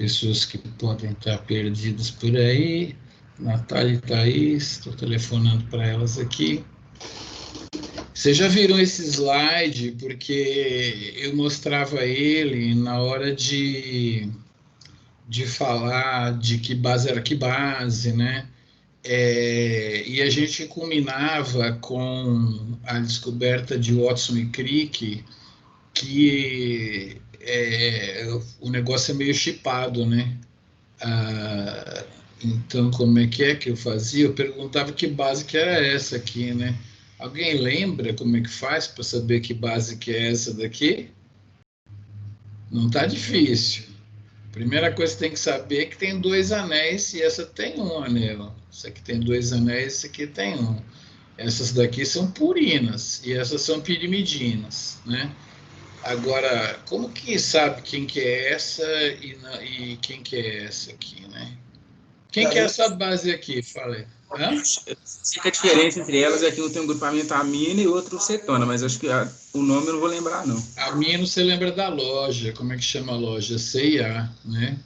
pessoas que podem estar perdidas por aí. Natália e Thaís, estou telefonando para elas aqui. Vocês já viram esse slide? Porque eu mostrava ele na hora de falar de que base era que base, né? E a gente culminava com a descoberta de Watson e Crick, que o negócio é meio chipado, né? Ah, então, como é que eu fazia? Eu perguntava que base que era essa aqui, né? Alguém lembra como é que faz para saber que base que é essa daqui? Não tá difícil. Primeira coisa que tem que saber é que tem dois anéis e essa tem um anel. Essa aqui tem dois anéis, essa aqui tem um. Essas daqui são purinas e essas são pirimidinas, né? Agora, como que sabe quem que é essa e quem que é essa aqui, né? Quem que é essa base aqui? Falei. Hã? Sei que a diferença entre elas é que um tem um grupamento amina e outro cetona, mas acho que o nome eu não vou lembrar, não. Amino, você lembra da loja? Como é que chama a loja? C&A, né?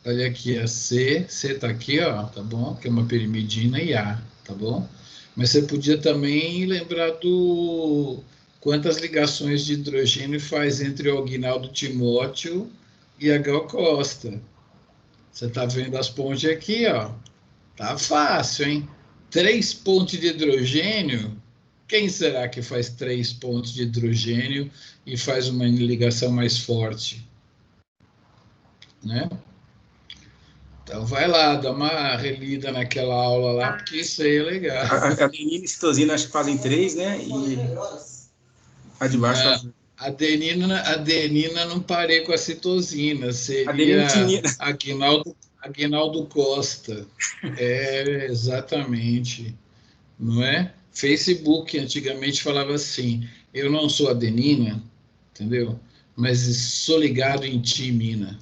Olha aqui, a C tá aqui, ó, tá bom? Que é uma pirimidina e A, tá bom? Mas você podia também lembrar do quantas ligações de hidrogênio faz entre o Aguinaldo Timóteo e a Gal Costa. Você tá vendo as pontes aqui, ó. Tá fácil, hein? 3 pontos de hidrogênio. Quem será que faz 3 pontos de hidrogênio e faz uma ligação mais forte, né? Então vai lá, dá uma relida naquela aula lá, porque isso aí é legal. A adenina e citosina acho que fazem 3, né? E a de baixo Na faz... adenina não parei com a citosina, Adenina e seria timina. Aguinaldo Costa. É, exatamente, não é? Facebook antigamente falava assim, eu não sou adenina, entendeu? Mas sou ligado em ti, mina.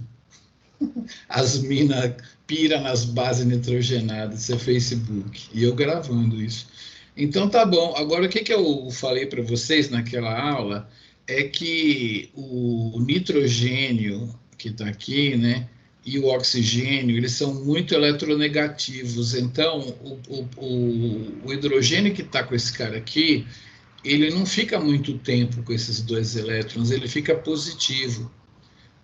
As minas pira nas bases nitrogenadas, isso é Facebook. E eu gravando isso. Então tá bom. Agora o que eu falei para vocês naquela aula é que o nitrogênio que está aqui, né, e o oxigênio, eles são muito eletronegativos. Então o hidrogênio que está com esse cara aqui, ele não fica muito tempo com esses dois elétrons, ele fica positivo,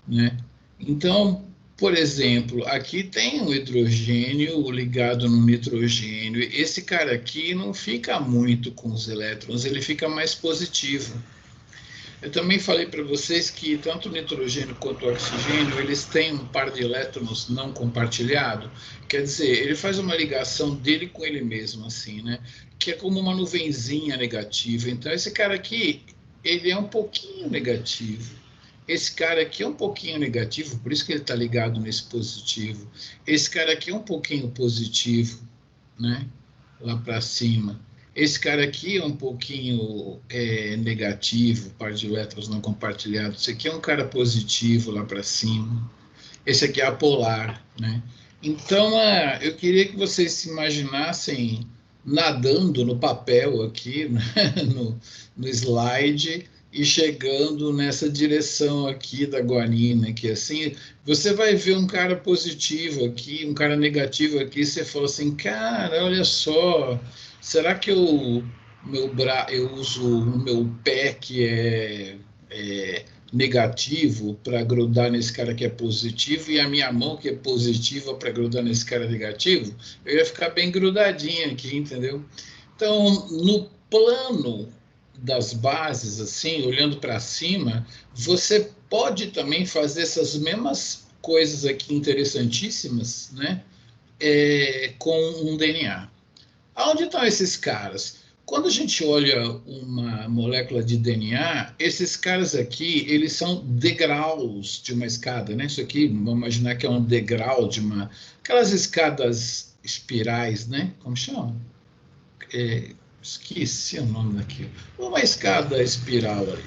né? Então, por exemplo, aqui tem um hidrogênio ligado no nitrogênio. Esse cara aqui não fica muito com os elétrons, ele fica mais positivo. Eu também falei para vocês que tanto o nitrogênio quanto o oxigênio, eles têm um par de elétrons não compartilhado. Quer dizer, ele faz uma ligação dele com ele mesmo, assim, né? Que é como uma nuvenzinha negativa. Então, esse cara aqui, ele é um pouquinho negativo. Esse cara aqui é um pouquinho negativo, por isso que ele está ligado nesse positivo. Esse cara aqui é um pouquinho positivo, né? Lá para cima. Esse cara aqui é um pouquinho negativo, par de elétrons não compartilhados. Esse aqui é um cara positivo lá para cima. Esse aqui é apolar, né? Então, eu queria que vocês se imaginassem nadando no papel aqui, né? no slide, e chegando nessa direção aqui da guanina, que assim, você vai ver um cara positivo aqui, um cara negativo aqui, você fala assim, cara, olha só, será que eu uso o meu pé que é negativo para grudar nesse cara que é positivo e a minha mão que é positiva para grudar nesse cara negativo? Eu ia ficar bem grudadinho aqui, entendeu? Então, no plano das bases, assim, olhando para cima, você pode também fazer essas mesmas coisas aqui interessantíssimas, né? Com um DNA. Aonde estão esses caras? Quando a gente olha uma molécula de DNA, esses caras aqui, eles são degraus de uma escada, né? Isso aqui, vamos imaginar que é um degrau de uma... Aquelas escadas espirais, né? Como chama? Esqueci o nome daquilo. Uma escada espiral ali.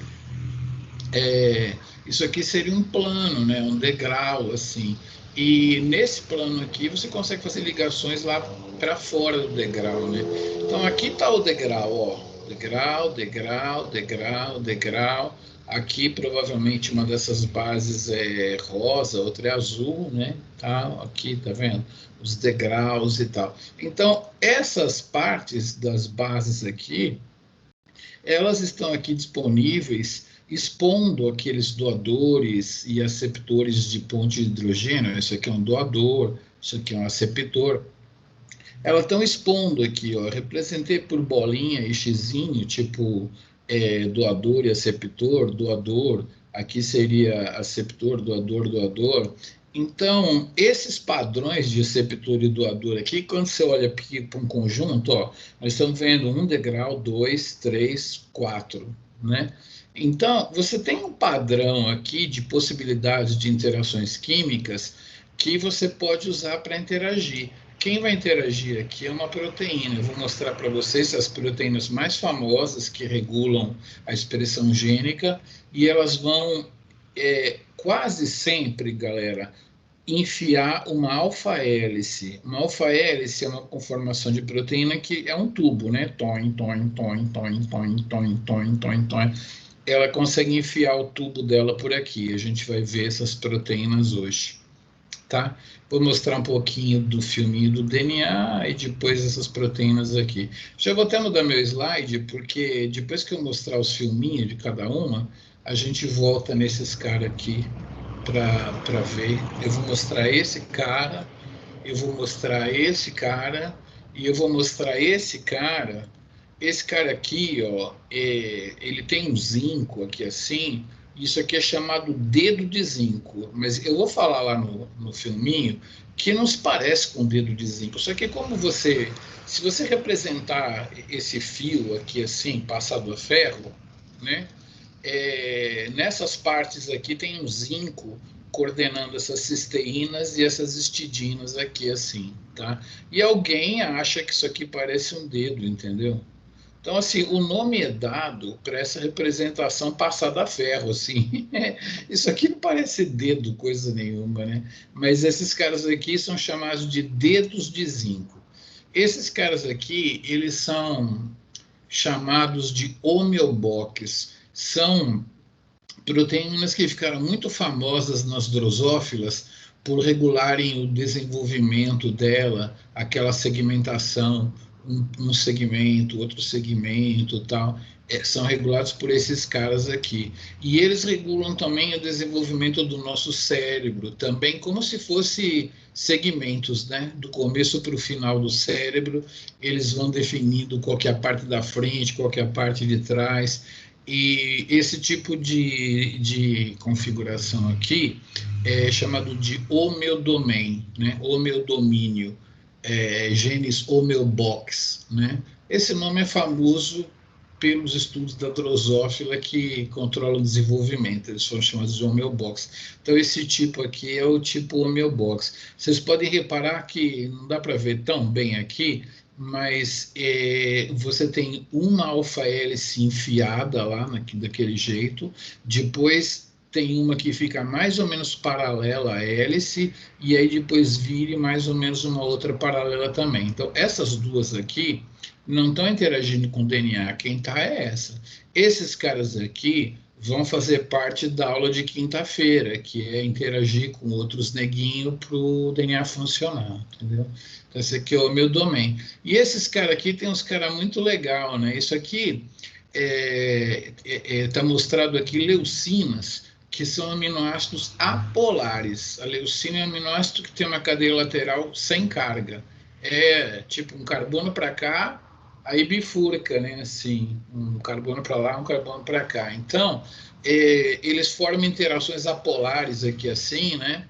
Isso aqui seria um plano, né? Um degrau, assim. E nesse plano aqui você consegue fazer ligações lá para fora do degrau, né? Então aqui está o degrau, ó. Degrau, degrau, degrau, degrau. Aqui, provavelmente, uma dessas bases é rosa, outra é azul, né? Tá? Aqui, tá vendo? Os degraus e tal. Então, essas partes das bases aqui, elas estão aqui disponíveis, expondo aqueles doadores e aceptores de ponte de hidrogênio. Isso aqui é um doador, isso aqui é um aceptor. Elas estão expondo aqui, ó, representei por bolinha e xizinho, tipo doador e aceptor, doador, aqui seria aceptor, doador, doador. Então, esses padrões de aceptor e doador aqui, quando você olha aqui para um conjunto, ó, nós estamos vendo um degrau, dois, três, quatro, né? Então, você tem um padrão aqui de possibilidades de interações químicas que você pode usar para interagir. Quem vai interagir aqui é uma proteína. Eu vou mostrar para vocês as proteínas mais famosas que regulam a expressão gênica e elas vão quase sempre, galera, enfiar uma alfa-hélice. Uma alfa-hélice é uma conformação de proteína que é um tubo, né? Toin, toin, toin, toin, toin, toin, toin, toin, toin. Ela consegue enfiar o tubo dela por aqui. A gente vai ver essas proteínas hoje. Tá? Vou mostrar um pouquinho do filminho do DNA e depois essas proteínas aqui. Já vou até mudar meu slide, porque depois que eu mostrar os filminhos de cada uma, a gente volta nesses caras aqui para ver. Eu vou mostrar esse cara, eu vou mostrar esse cara, e eu vou mostrar esse cara. Esse cara aqui, ó, ele tem um zinco aqui assim. Isso aqui é chamado dedo de zinco, mas eu vou falar lá no filminho que não se parece com dedo de zinco. Só que como se você representar esse fio aqui assim, passado a ferro, né? Nessas partes aqui tem um zinco coordenando essas cisteínas e essas histidinas aqui assim, tá? E alguém acha que isso aqui parece um dedo, entendeu? Então, assim, o nome é dado para essa representação passada a ferro, assim. Isso aqui não parece dedo, coisa nenhuma, né? Mas esses caras aqui são chamados de dedos de zinco. Esses caras aqui, eles são chamados de homeobox. São proteínas que ficaram muito famosas nas drosófilas por regularem o desenvolvimento dela, aquela segmentação, um segmento, outro segmento, tal, são regulados por esses caras aqui. E eles regulam também o desenvolvimento do nosso cérebro, também como se fosse segmentos, né? Do começo para o final do cérebro, eles vão definindo qual que é a parte da frente, qual que é a parte de trás. E esse tipo de configuração aqui é chamado de homeodomain, né? Homeodomínio, genes homeobox, né? Esse nome é famoso pelos estudos da drosófila que controla o desenvolvimento, eles são chamados de homeobox. Então, esse tipo aqui é o tipo homeobox. Vocês podem reparar que não dá para ver tão bem aqui, mas você tem uma alfa-hélice enfiada lá, daquele jeito, depois tem uma que fica mais ou menos paralela à hélice, e aí depois vire mais ou menos uma outra paralela também. Então, essas duas aqui não estão interagindo com o DNA, quem está é essa. Esses caras aqui vão fazer parte da aula de quinta-feira, que é interagir com outros neguinhos para o DNA funcionar, entendeu? Então, esse aqui é o meu domain. E esses caras aqui tem uns caras muito legal, né? Isso aqui está mostrado aqui leucinas, que são aminoácidos apolares. A leucina é um aminoácido que tem uma cadeia lateral sem carga. É tipo um carbono para cá, aí bifurca, né? Assim, um carbono para lá, um carbono para cá. Então, eles formam interações apolares aqui assim, né?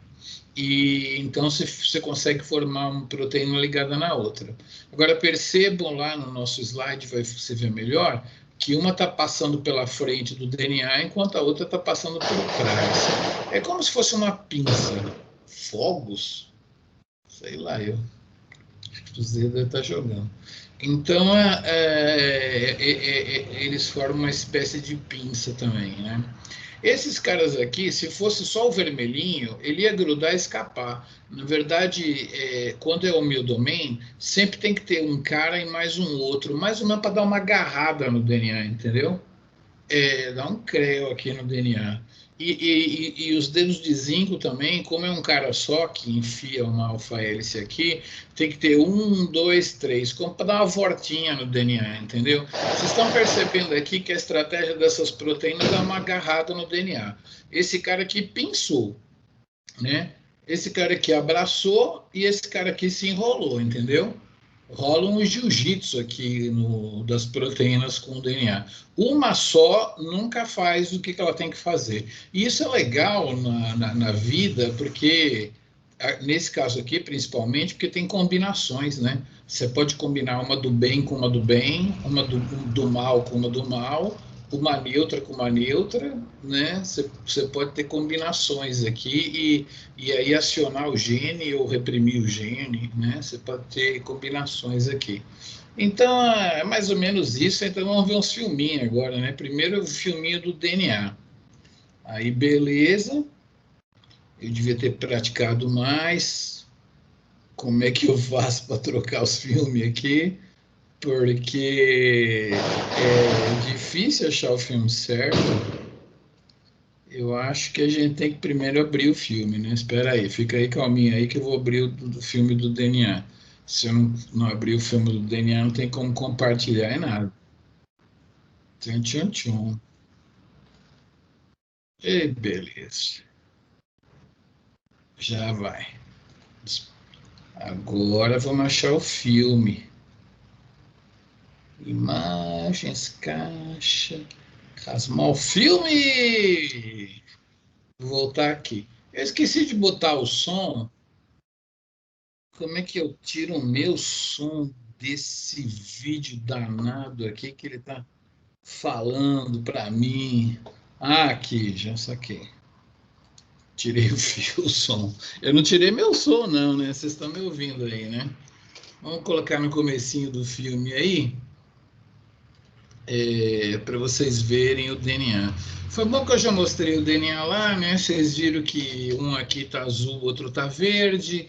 E então você consegue formar uma proteína ligada na outra. Agora percebam lá no nosso slide, vai você ver melhor, que uma está passando pela frente do DNA, enquanto a outra está passando por trás. É como se fosse uma pinça. Fogos? Sei lá, eu. Acho que o Zé deve estar jogando. Então, eles formam uma espécie de pinça também, né? Esses caras aqui, se fosse só o vermelhinho, ele ia grudar e escapar. Na verdade, quando é o meu domain, sempre tem que ter um cara e mais um outro, mais ou menos para dar uma agarrada no DNA, entendeu? Dá um creu aqui no DNA. E os dedos de zinco também, como é um cara só que enfia uma alfa-hélice aqui, tem que ter 1, 2, 3, como para dar uma voltinha no DNA, entendeu? Vocês estão percebendo aqui que a estratégia dessas proteínas é uma agarrada no DNA. Esse cara aqui pinçou, né? Esse cara aqui abraçou e esse cara aqui se enrolou, entendeu? Rola um jiu-jitsu aqui das proteínas com DNA. Uma só nunca faz o que ela tem que fazer. E isso é legal na vida, porque, nesse caso aqui, principalmente, porque tem combinações, né? Você pode combinar uma do bem com uma do bem, uma do mal com uma do mal, uma neutra com uma neutra, né? Você pode ter combinações aqui e aí acionar o gene ou reprimir o gene, né? Você pode ter combinações aqui. Então, é mais ou menos isso. Então, vamos ver uns filminhos agora, né? Primeiro, o filminho do DNA. Aí, beleza. Eu devia ter praticado mais. Como é que eu faço para trocar os filmes aqui? Porque é difícil achar o filme certo. Eu acho que a gente tem que primeiro abrir o filme, né? Espera aí, fica aí calminho aí que eu vou abrir o filme do DNA. Se eu não abrir o filme do DNA, não tem como compartilhar em nada. Tchum, tchum, tchum. E beleza. Já vai. Agora vamos achar o filme. Imagens, caixa. Casmal filme! Vou voltar aqui. Eu esqueci de botar o som. Como é que eu tiro o meu som desse vídeo danado aqui que ele está falando para mim? Ah, aqui, já saquei. Tirei o fio, o som. Eu não tirei meu som, não, né? Vocês estão me ouvindo aí, né? Vamos colocar no comecinho do filme aí, para vocês verem o DNA. Foi bom que eu já mostrei o DNA lá, né? Vocês viram que um aqui tá azul, o outro tá verde.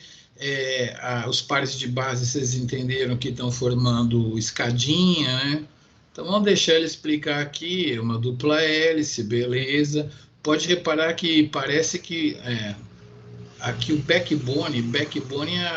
Os pares de base, vocês entenderam que estão formando escadinha, né? Então vamos deixar ele explicar aqui, uma dupla hélice, beleza. Pode reparar que parece que aqui o backbone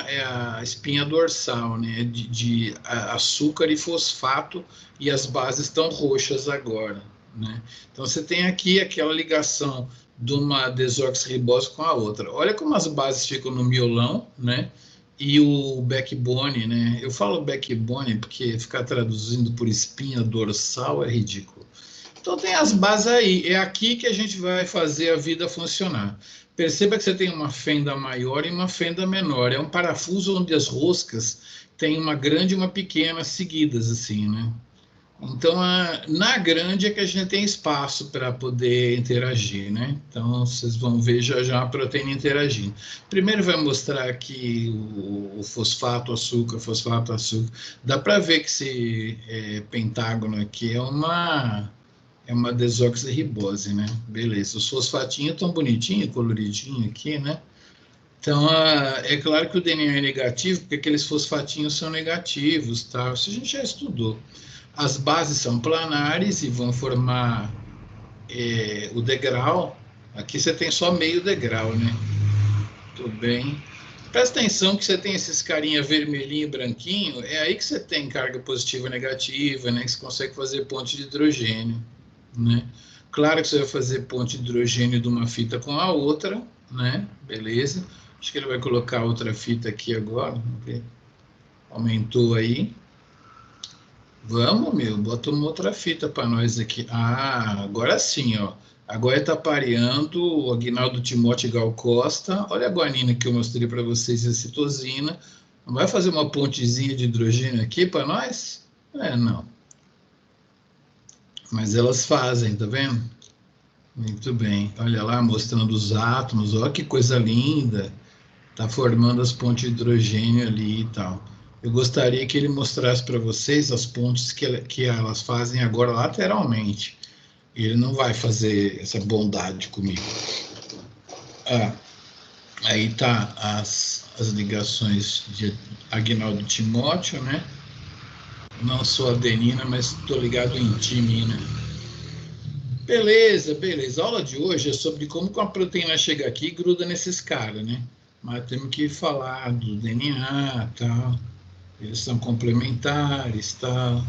é a espinha dorsal, né? De açúcar e fosfato, e as bases estão roxas agora, né? Então você tem aqui aquela ligação de uma desoxirribose com a outra. Olha como as bases ficam no miolão, né? E o backbone, né? Eu falo backbone porque ficar traduzindo por espinha dorsal é ridículo. Então tem as bases aí, é aqui que a gente vai fazer a vida funcionar. Perceba que você tem uma fenda maior e uma fenda menor. É um parafuso onde as roscas têm uma grande e uma pequena seguidas, assim, né? Então, na grande é que a gente tem espaço para poder interagir, né? Então, vocês vão ver já já a proteína interagindo. Primeiro vai mostrar aqui o fosfato, açúcar, fosfato, açúcar. Dá para ver que esse pentágono aqui é uma desoxirribose, né? Beleza. Os fosfatinhos estão bonitinhos, coloridinhos aqui, né? Então, é claro que o DNA é negativo, porque aqueles fosfatinhos são negativos, tá? Isso a gente já estudou. As bases são planares e vão formar o degrau. Aqui você tem só meio degrau, né? Tudo bem. Presta atenção que você tem esses carinha vermelhinho e branquinho, é aí que você tem carga positiva e negativa, né? Que você consegue fazer ponte de hidrogênio, né? Claro que você vai fazer ponte de hidrogênio de uma fita com a outra, né? Beleza. Acho que ele vai colocar outra fita aqui agora. Aumentou aí. Vamos, meu, bota uma outra fita para nós aqui. Ah, agora sim, ó. Agora está pareando o Aguinaldo Timóteo Gal Costa. Olha a guanina que eu mostrei para vocês, a citosina. Não vai fazer uma pontezinha de hidrogênio aqui para nós? Não. Mas elas fazem, tá vendo? Muito bem. Olha lá, mostrando os átomos. Olha que coisa linda. Tá formando as pontes de hidrogênio ali e tal. Eu gostaria que ele mostrasse para vocês as pontes que elas fazem agora lateralmente. Ele não vai fazer essa bondade comigo. Aí tá as ligações de Aguinaldo Timóteo, né? Não sou adenina, mas estou ligado em timina. Beleza, beleza. A aula de hoje é sobre como que uma proteína chega aqui e gruda nesses caras, né? Mas temos que falar do DNA, tal. Eles são complementares, tal.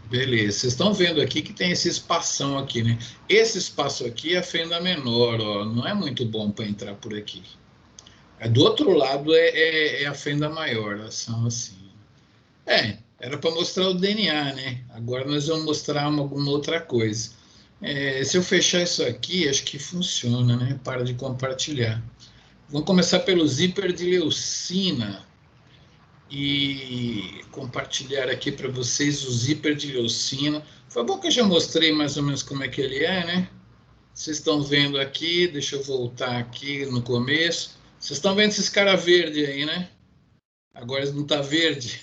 Beleza. Vocês estão vendo aqui que tem esse espação aqui, né? Esse espaço aqui é a fenda menor, ó. Não é muito bom para entrar por aqui. Do outro lado é a fenda maior, elas são assim. Era para mostrar o DNA, né? Agora nós vamos mostrar alguma outra coisa. Se eu fechar isso aqui, acho que funciona, né? Para de compartilhar. Vamos começar pelo zíper de leucina e compartilhar aqui para vocês o zíper de leucina. Foi bom que eu já mostrei mais ou menos como é que ele é, né? Vocês estão vendo aqui, deixa eu voltar aqui no começo. Vocês estão vendo esses caras verdes aí, né? Agora não está verde.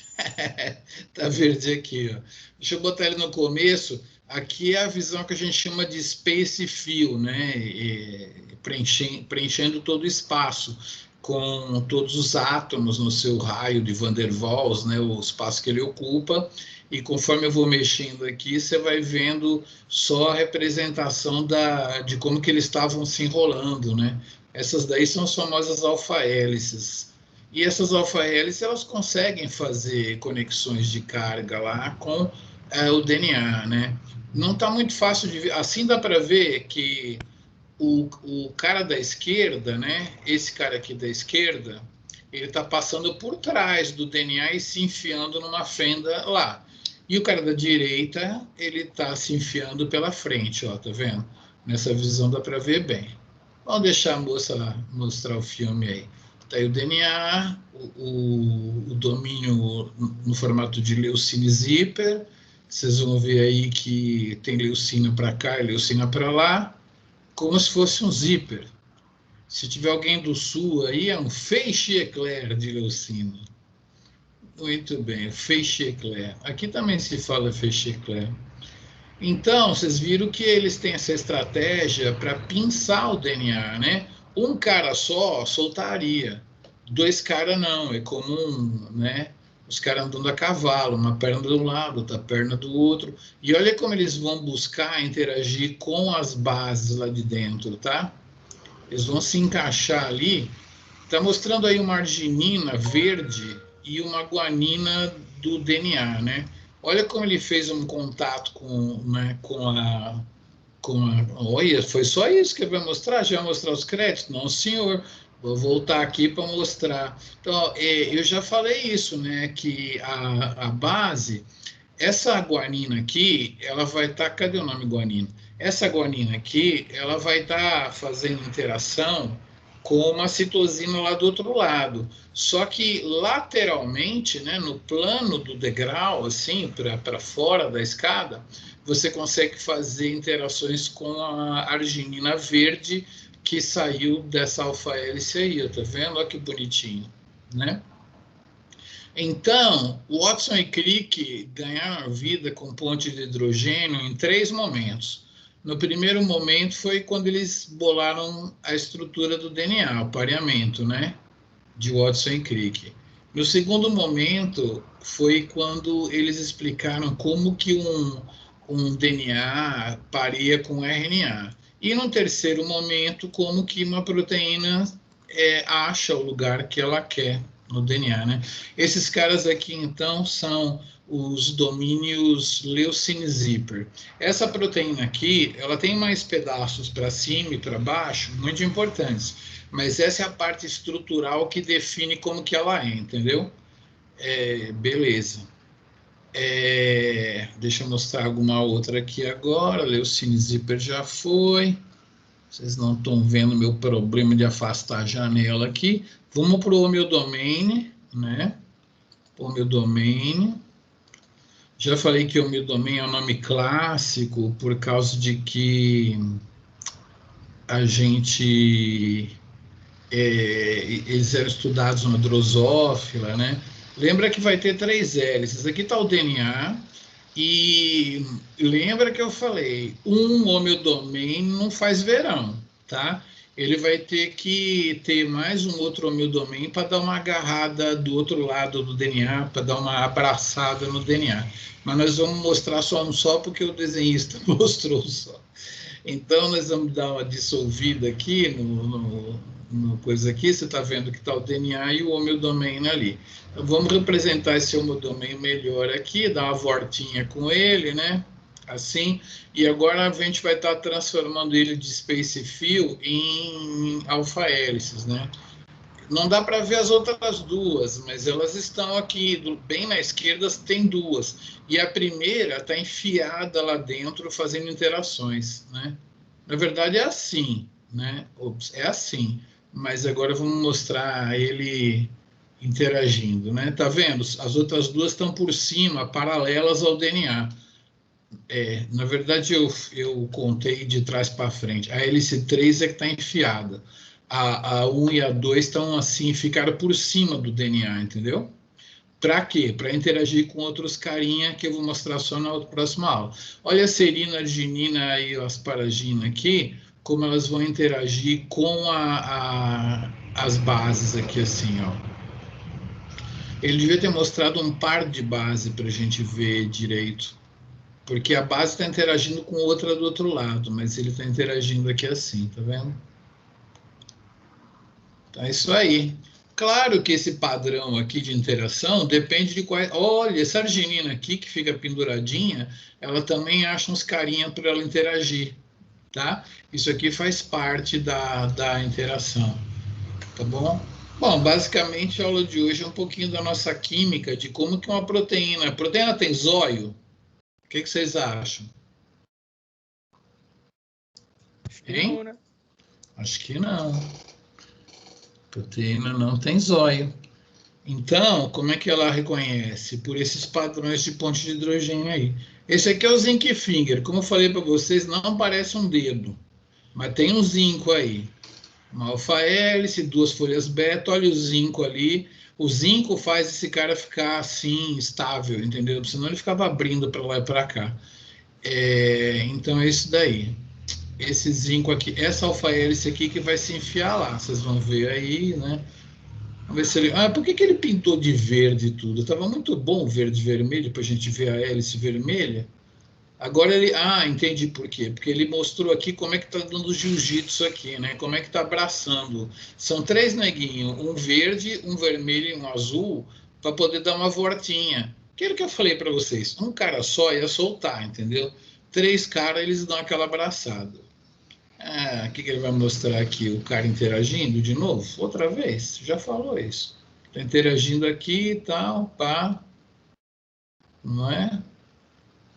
Está verde aqui, ó. Deixa eu botar ele no começo. Aqui é a visão que a gente chama de space fill, né? Preenchendo todo o espaço com todos os átomos no seu raio de Van der Waals, né? O espaço que ele ocupa. E conforme eu vou mexendo aqui, você vai vendo só a representação de como que eles estavam se enrolando, né? Essas daí são as famosas alfa-hélices. E essas alfa-hélices, elas conseguem fazer conexões de carga lá com o DNA, né? Não está muito fácil de ver. Assim dá para ver que o cara da esquerda, né? Esse cara aqui da esquerda, ele está passando por trás do DNA e se enfiando numa fenda lá. E o cara da direita, ele está se enfiando pela frente, ó, tá vendo? Nessa visão dá para ver bem. Vamos deixar a moça mostrar o filme aí. Está aí o DNA, o domínio no formato de leucine zíper. Vocês vão ver aí que tem leucina para cá e leucina para lá, como se fosse um zíper. Se tiver alguém do sul aí, é um feixe eclair de leucina. Muito bem, feixe eclair. Aqui também se fala feixe eclair. Então, vocês viram que eles têm essa estratégia para pinçar o DNA, né? Um cara só soltaria, dois caras não, é comum, né? Os caras andando a cavalo, uma perna de um lado, outra perna do outro. E olha como eles vão buscar interagir com as bases lá de dentro, tá? Eles vão se encaixar ali. Está mostrando aí uma arginina verde e uma guanina do DNA, né? Olha como ele fez um contato Olha, foi só isso que vai mostrar? Já vai mostrar os créditos? Não, senhor. Vou voltar aqui para mostrar. Então, eu já falei isso, né? Que a base, essa guanina aqui, ela vai estar... Cadê o nome guanina? Essa guanina aqui, ela vai estar fazendo interação com uma citosina lá do outro lado. Só que lateralmente, né, no plano do degrau, assim, para fora da escada, você consegue fazer interações com a arginina verde que saiu dessa alfa-hélice aí, tá vendo? Olha que bonitinho, né? Então, Watson e Crick ganharam vida com ponte de hidrogênio em 3 momentos. No primeiro momento foi quando eles bolaram a estrutura do DNA, o pareamento, né, de Watson e Crick. No segundo momento foi quando eles explicaram como que um DNA pareia com RNA. E no terceiro momento, como que uma proteína acha o lugar que ela quer no DNA, né? Esses caras aqui, então, são os domínios leucine zíper. Essa proteína aqui, ela tem mais pedaços para cima e para baixo, muito importantes, mas essa é a parte estrutural que define como que ela é, entendeu? Beleza. Deixa eu mostrar alguma outra aqui agora. Leucine zíper já foi. Vocês não estão vendo meu problema de afastar a janela aqui. Vamos para o homeodomain, né? Homeodomain. Já falei que o homeodomain é um nome clássico por causa de que a gente... eles eram estudados na drosófila, né? Lembra que vai ter 3 hélices. Aqui está o DNA. E lembra que eu falei, um homeodomain não faz verão, tá? ele vai ter que ter mais um outro homeodomain para dar uma agarrada do outro lado do DNA, para dar uma abraçada no DNA. Mas nós vamos mostrar só um só, porque o desenhista mostrou só. Então, nós vamos dar uma dissolvida aqui no coisa aqui. Você está vendo que está o DNA e o homeodomain ali. Então, vamos representar esse homeodomain melhor aqui, dar uma voltinha com ele, né? Assim, e agora a gente vai estar transformando ele de space fill em alfa-hélices, né? Não dá para ver as outras duas, mas elas estão aqui, bem na esquerda tem duas, e a primeira está enfiada lá dentro fazendo interações, né? Na verdade é assim, né? Ops, é assim, mas agora vamos mostrar ele interagindo, né? Tá vendo? As outras duas estão por cima, paralelas ao DNA. Na verdade, eu contei de trás para frente. A hélice 3 é que está enfiada. A 1 e a 2 estão assim, ficaram por cima do DNA, entendeu? Para quê? Para interagir com outros carinha que eu vou mostrar só na próxima aula. Olha a serina, arginina e a asparagina aqui, como elas vão interagir com as bases aqui, assim, ó. Ele devia ter mostrado um par de base para a gente ver direito. Porque a base está interagindo com outra do outro lado, mas ele está interagindo aqui assim, tá vendo? Então é isso aí. Claro que esse padrão aqui de interação depende de qual. Olha, essa arginina aqui que fica penduradinha, ela também acha uns carinha para ela interagir, tá? Isso aqui faz parte da interação, tá bom? Bom, basicamente a aula de hoje é um pouquinho da nossa química, de como que uma proteína... A proteína tem zóio? O que vocês acham? Hein? Não, né? Acho que não. Proteína não tem zóio. Então, como é que ela reconhece? Por esses padrões de ponte de hidrogênio aí. Esse aqui é o zinc finger. Como eu falei para vocês, não parece um dedo, mas tem um zinco aí. Uma alfa-hélice, duas folhas beta, olha o zinco ali. O zinco faz esse cara ficar assim, estável, entendeu? Senão ele ficava abrindo para lá e para cá. Então é isso daí. Esse zinco aqui, essa alfa-hélice aqui que vai se enfiar lá, vocês vão ver aí, né? Vamos ver se ele... por que ele pintou de verde tudo? Estava muito bom o verde e vermelho para a gente ver a hélice vermelha. Agora ele... entendi por quê. Porque ele mostrou aqui como é que está dando jiu-jitsu aqui, né? Como é que está abraçando. São 3 neguinhos, um verde, um vermelho e um azul, para poder dar uma voltinha. Aquilo que eu falei para vocês, um cara só ia soltar, entendeu? 3 caras, eles dão aquela abraçada. O que ele vai mostrar aqui? O cara interagindo de novo? Outra vez? Já falou isso. Está interagindo aqui e tal, pá. Não é?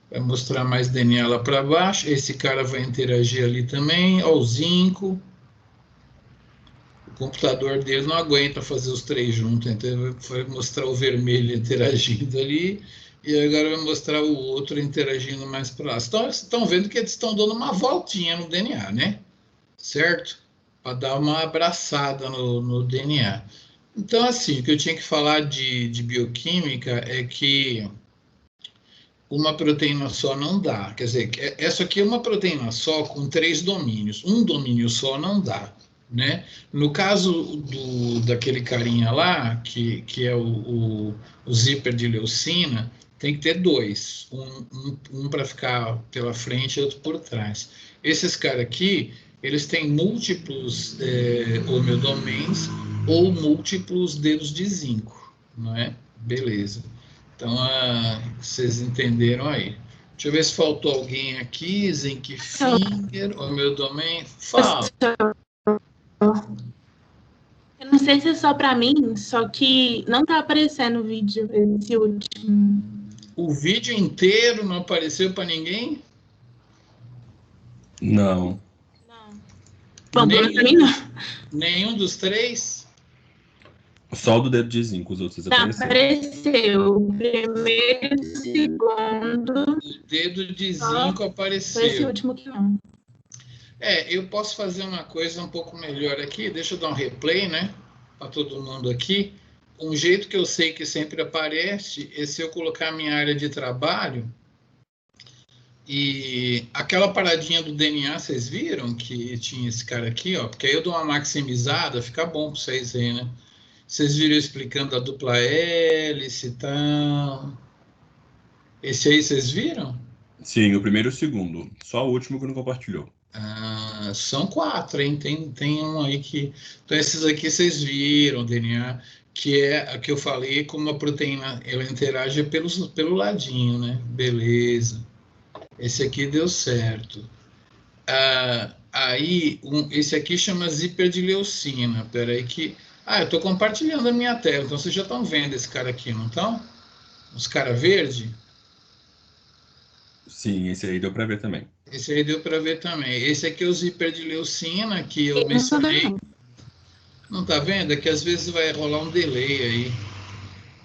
Vai mostrar mais DNA lá para baixo. Esse cara vai interagir ali também. Ó, o zinco. O computador dele não aguenta fazer os 3 juntos. Então vai mostrar o vermelho interagindo ali. E agora vai mostrar o outro interagindo mais para lá. Estão vendo que eles estão dando uma voltinha no DNA, né? Certo? Para dar uma abraçada no DNA. Então, assim, o que eu tinha que falar de bioquímica é que uma proteína só não dá. Quer dizer, essa aqui é uma proteína só com 3 domínios. Um domínio só não dá, né? No caso daquele carinha lá, que é o zíper de leucina, tem que ter 2. Um para ficar pela frente e outro por trás. Esses caras aqui, eles têm múltiplos homeodomains ou múltiplos dedos de zinco, não é? Beleza. Então, vocês entenderam aí. Deixa eu ver se faltou alguém aqui. Zinc finger, homeodomain. Fala. Eu não sei se é só para mim, só que não tá aparecendo o vídeo, esse último. O vídeo inteiro não apareceu para ninguém? Não. Bom, para mim não. Nenhum dos 3? Só o do dedo de zinco, os outros Não, apareceu. O primeiro, o segundo. O dedo de zinco apareceu. Foi esse último que não. Eu posso fazer uma coisa um pouco melhor aqui. Deixa eu dar um replay, né? Para todo mundo aqui. Um jeito que eu sei que sempre aparece é se eu colocar a minha área de trabalho E aquela paradinha do DNA, vocês viram que tinha esse cara aqui, ó? Porque aí eu dou uma maximizada, fica bom para vocês verem, né? Vocês viram eu explicando a dupla hélice e tal. Esse aí vocês viram? Sim, o primeiro e o segundo. Só o último que não compartilhou. Ah, são 4, hein? Tem um aí que... Então, esses aqui vocês viram, DNA, que é a que eu falei, como a proteína ela interage pelo ladinho, né? Beleza. Esse aqui deu certo. Esse aqui chama ziperdileucina. Peraí que... eu estou compartilhando a minha tela, então vocês já estão vendo esse cara aqui, não estão? Os cara verde? Sim, esse aí deu para ver também. Esse aí deu para ver também. Esse aqui é o ziperdileucina, que eu Não tô mencionei. vendo. Não tá vendo? É que às vezes vai rolar um delay aí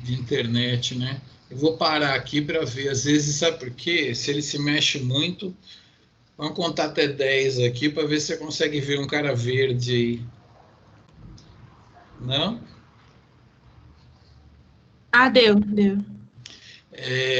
de internet, né? Eu vou parar aqui para ver. Às vezes, sabe por quê? Se ele se mexe muito, vamos contar até 10 aqui para ver se você consegue ver um cara verde aí. Não? Deu.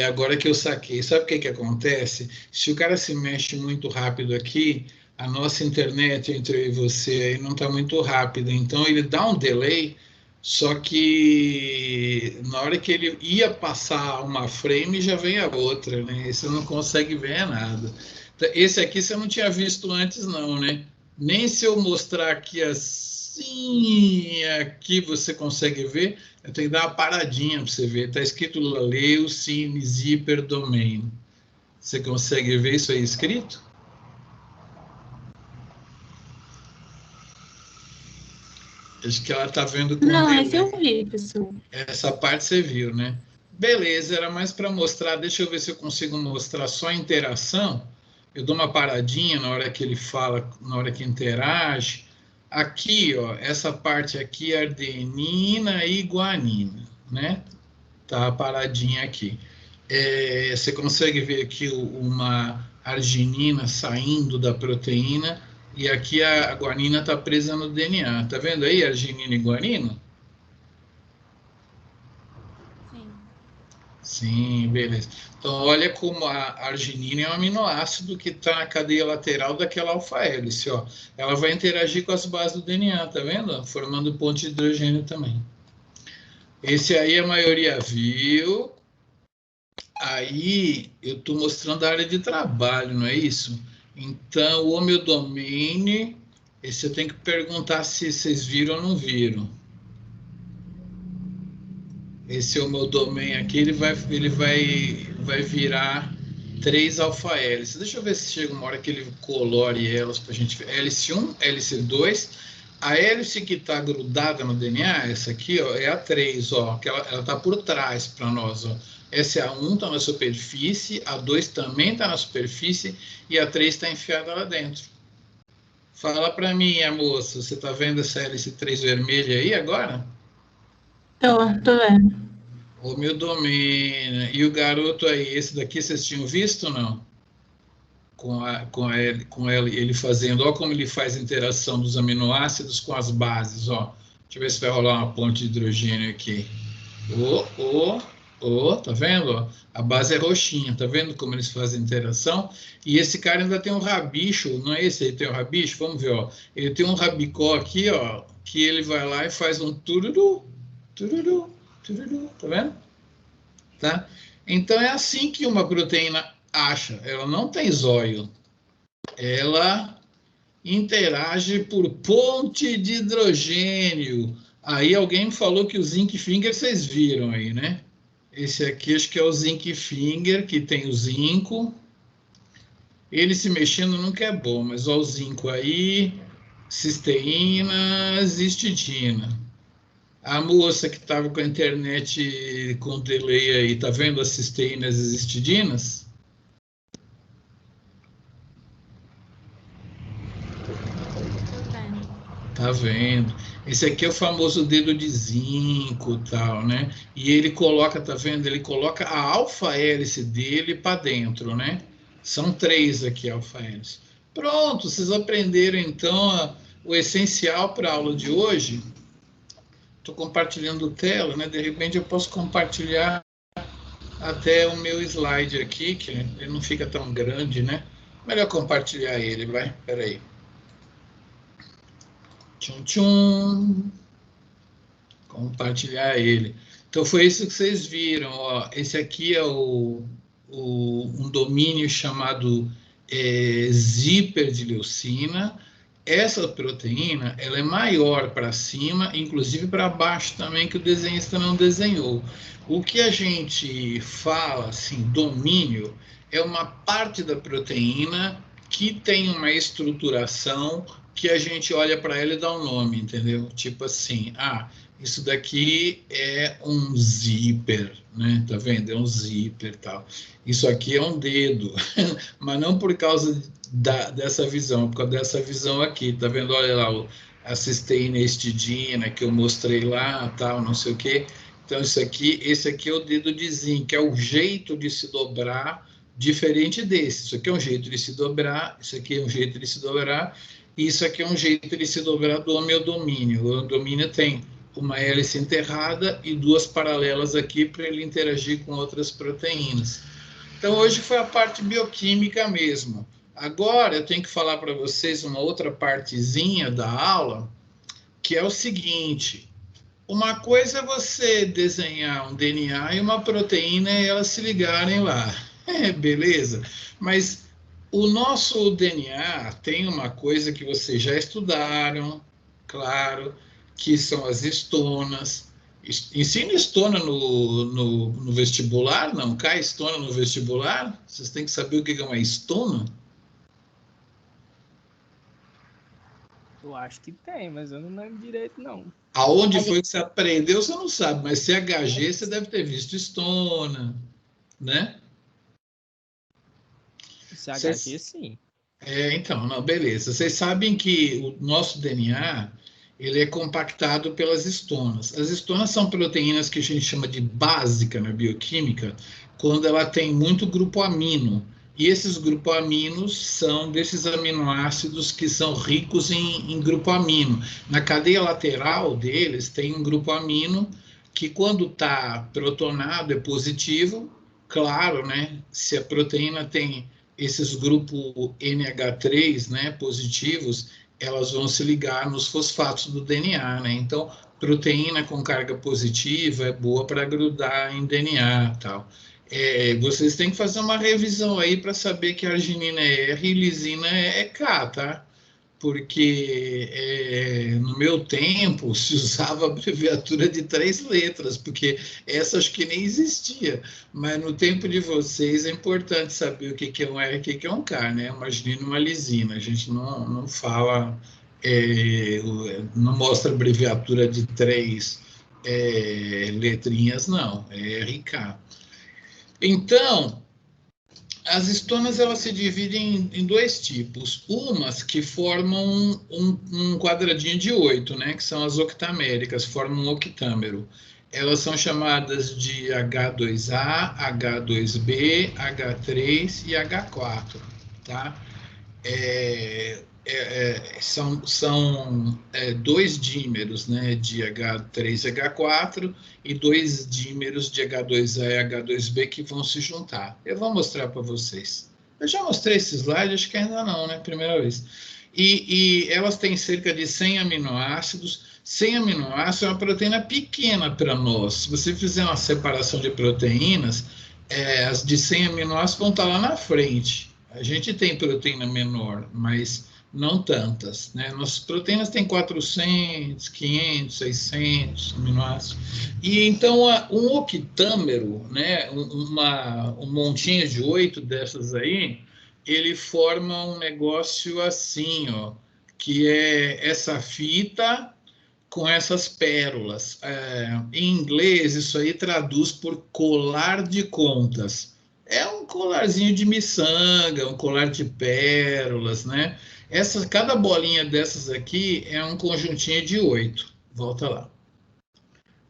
Agora que eu saquei, sabe o que acontece? Se o cara se mexe muito rápido aqui, a nossa internet entre eu e você aí não está muito rápida, então ele dá um delay, só que na hora que ele ia passar uma frame já vem a outra, né? Você não consegue ver nada. Esse aqui você não tinha visto antes não, né? Nem se eu mostrar aqui assim, aqui você consegue ver. Eu tenho que dar uma paradinha para você ver. Está escrito Leucine Zipper Domain. Você consegue ver isso aí escrito? Acho que ela está vendo com Não, delay. esse eu vi, pessoal. Essa parte você viu, né? Beleza, era mais para mostrar. Deixa eu ver se eu consigo mostrar só a interação. Eu dou uma paradinha na hora que ele fala, na hora que interage. Aqui, ó, essa parte aqui é arginina e guanina, né? Tá paradinha aqui. Você consegue ver aqui uma arginina saindo da proteína e aqui a guanina está presa no DNA. Tá vendo aí arginina e guanina? Sim. Sim, beleza. Então, olha como a arginina é um aminoácido que está na cadeia lateral daquela alfa-hélice, ó. Ela vai interagir com as bases do DNA, tá vendo? Formando ponte de hidrogênio também. Esse aí a maioria viu. Aí eu estou mostrando a área de trabalho, não é isso? Então, o homeodomain, esse eu tenho que perguntar se vocês viram ou não viram. Esse homeodomain aqui, ele vai virar 3 alfa-hélices. Deixa eu ver se chega uma hora que ele colore elas para a gente ver. Hélice 1, hélice 2. A hélice que está grudada no DNA, essa aqui, ó, é a 3, ó, que ela está por trás para nós, ó. Essa é a 1, está na superfície, a 2 também está na superfície e a 3 está enfiada lá dentro. Fala para mim, a moça, você está vendo essa hélice 3 vermelha aí agora? Tô vendo. O meu domínio. E o garoto aí, esse daqui vocês tinham visto ou não? Com ele fazendo, ó como ele faz a interação dos aminoácidos com as bases, ó. Deixa eu ver se vai rolar uma ponte de hidrogênio aqui. Tá vendo? Ó? A base é roxinha, tá vendo como eles fazem interação? E esse cara ainda tem um rabicho, não é esse aí tem um rabicho? Vamos ver, ó. Ele tem um rabicó aqui, ó, que ele vai lá e faz um tururu, tururu, tururu, tá vendo? Tá? Então é assim que uma proteína acha, ela não tem zóio, ela interage por ponte de hidrogênio. Aí alguém falou que o zinc finger vocês viram aí, né? Esse aqui acho que é o zinc finger, que tem o zinco. Ele se mexendo nunca é bom, mas ó o zinco aí, cisteína, histidina. A moça que estava com a internet com delay aí, tá vendo as cisteínas e as histidinas? Tá vendo? Esse aqui é o famoso dedo de zinco, tal, né? E ele coloca, tá vendo? Ele coloca a alfa-hélice dele para dentro, né? São 3 aqui alfa-hélice. Pronto, vocês aprenderam então o essencial para a aula de hoje. Estou compartilhando tela, né? De repente eu posso compartilhar até o meu slide aqui, que ele não fica tão grande, né? Melhor compartilhar ele, vai. Espera aí. Tchum, tchum. Compartilhar ele. Então, foi isso que vocês viram. Ó. Esse aqui é um domínio chamado zíper de leucina. Essa proteína ela é maior para cima, inclusive para baixo também, que o desenhista não desenhou. O que a gente fala, assim, domínio, é uma parte da proteína que tem uma estruturação que a gente olha para ela e dá um nome, entendeu? Tipo assim, isso daqui é um zíper, né? Tá vendo? É um zíper e tal. Isso aqui é um dedo, mas não por causa dessa visão, por causa dessa visão aqui, tá vendo? Olha lá, a cisteína histidina que eu mostrei lá, tal, não sei o quê. Então, esse aqui é o dedo de zinco, que é o jeito de se dobrar diferente desse. Isso aqui é um jeito de se dobrar, isso aqui é um jeito de se dobrar, e isso aqui é um jeito de se dobrar do homeodomínio. O homeodomínio tem uma hélice enterrada e duas paralelas aqui para ele interagir com outras proteínas. Então, hoje foi a parte bioquímica mesmo. Agora, eu tenho que falar para vocês uma outra partezinha da aula, que é o seguinte: uma coisa é você desenhar um DNA e uma proteína e elas se ligarem lá. Beleza? Mas o nosso DNA tem uma coisa que vocês já estudaram, claro, que são as histonas. Ensina histona no vestibular? Não cai histona no vestibular? Vocês têm que saber o que é uma histona? Eu acho que tem, mas eu não lembro direito, não. Aonde foi que você aprendeu, você não sabe, mas CHG você deve ter visto histona, né? CHG, sim. Então, não, beleza. Vocês sabem que o nosso DNA, ele é compactado pelas histonas. As histonas são proteínas que a gente chama de básica na bioquímica, quando ela tem muito grupo amino. E esses grupos-aminos são desses aminoácidos que são ricos em grupo amino. Na cadeia lateral deles tem um grupo amino que, quando está protonado, é positivo. Claro, né? Se a proteína tem esses grupos NH3, né, positivos, elas vão se ligar nos fosfatos do DNA, né? Então, proteína com carga positiva é boa para grudar em DNA e tal. Vocês têm que fazer uma revisão aí para saber que a arginina é R e lisina é K, tá? Porque no meu tempo se usava abreviatura de 3 letras, porque essa acho que nem existia. Mas no tempo de vocês é importante saber o que é um R e o que é um K, né? Uma arginina e uma lisina. A gente não fala, não mostra abreviatura de 3 letrinhas, não. É R e K. Então, as histonas elas se dividem em dois tipos. Umas que formam um quadradinho de 8, né, que são as octaméricas, formam um octâmero. Elas são chamadas de H2A, H2B, H3 e H4, tá? São dois dímeros, né, de H3 e H4 e dois dímeros de H2A e H2B que vão se juntar. Eu vou mostrar para vocês. Eu já mostrei esse slide, acho que ainda não, né? Primeira vez. E elas têm cerca de 100 aminoácidos. 100 aminoácidos é uma proteína pequena para nós. Se você fizer uma separação de proteínas, as de 100 aminoácidos vão estar lá na frente. A gente tem proteína menor, mas não tantas, né? Nossas proteínas têm 400, 500, 600 aminoácidos. E então, um octâmero, né? Um montinho de 8 dessas aí, ele forma um negócio assim, ó, que é essa fita com essas pérolas. Em inglês, isso aí traduz por colar de contas. É um colarzinho de miçanga, um colar de pérolas, né? Cada bolinha dessas aqui é um conjuntinho de 8. Volta lá.